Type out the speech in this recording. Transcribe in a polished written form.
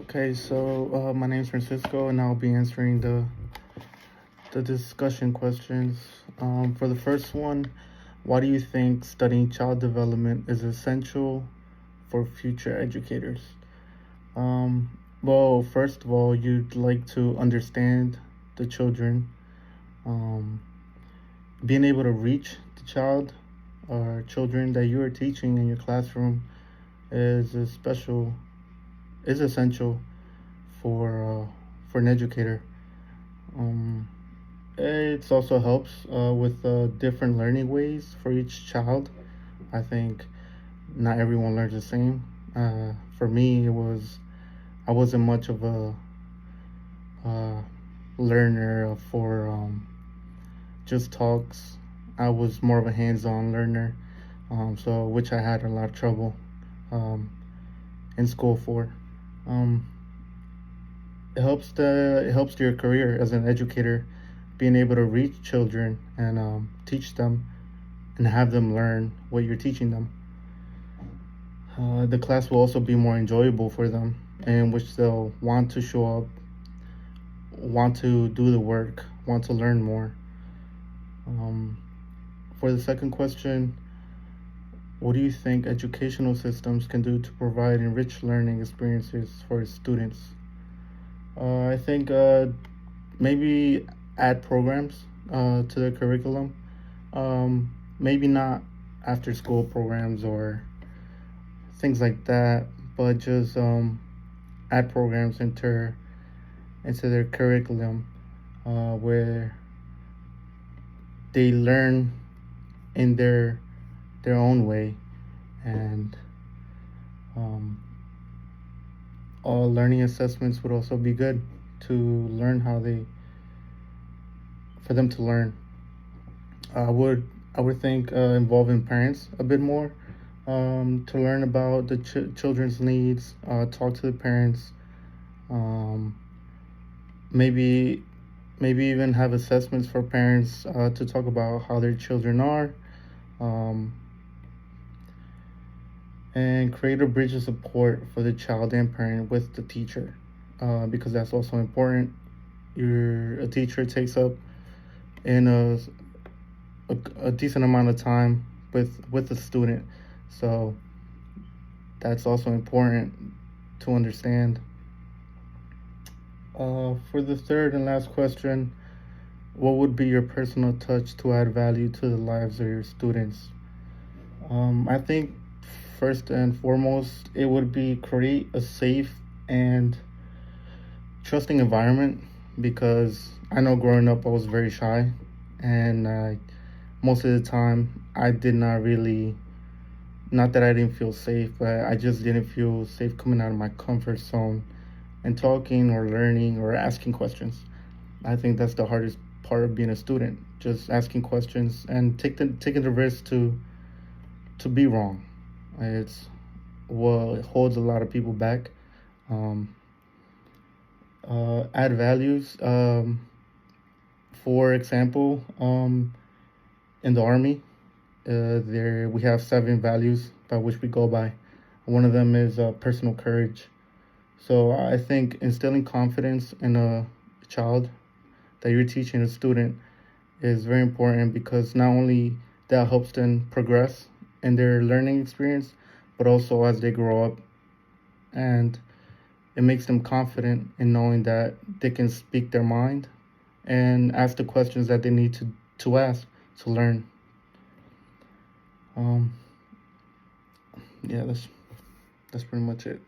Okay, so my name's Francisco, and I'll be answering the discussion questions. For the first one, why do you think studying child development is essential for future educators? Well, first of all, you'd like to understand the children. Um, Being able to reach the child or children that you are teaching in your classroom is a special is essential for an educator. Um, it also helps with different learning ways for each child. I think not everyone learns the same. For me, I wasn't much of a uh, learner for just talks. I was more of a hands-on learner, so which I had a lot of trouble um, in school for. Um, it helps your career as an educator, being able to reach children and teach them and have them learn what you're teaching them. The class will also be more enjoyable for them, in which they'll want to show up, want to do the work, want to learn more. um, for the second question, what do you think educational systems can do to provide enriched learning experiences for students? I think maybe add programs to the curriculum. Maybe not after school programs or things like that, but just add programs into their curriculum where they learn in their own way, and um, all learning assessments would also be good to learn how they for them to learn. I would think involving parents a bit more to learn about the children's needs. Talk to the parents. Um, maybe maybe even have assessments for parents to talk about how their children are. Um, and create a bridge of support for the child and parent with the teacher, because that's also important. A teacher takes up in a decent amount of time with the student, so that's also important to understand. For the third and last question, what would be your personal touch to add value to the lives of your students? I think first and foremost, it would be create a safe and trusting environment, because I know growing up I was very shy, and most of the time I did not really, not that I didn't feel safe, but I just didn't feel safe coming out of my comfort zone and talking or learning or asking questions. I think that's the hardest part of being a student, just asking questions and taking the risk to be wrong. It's what holds a lot of people back. Um, Add values. For example, in the army, there we have 7 values by which we go by. One of them is personal courage. So I think instilling confidence in a child that you're teaching a student is very important, because not only that helps them progress in their learning experience, but also as they grow up, and it makes them confident in knowing that they can speak their mind and ask the questions that they need to ask to learn. Um, yeah, that's pretty much it.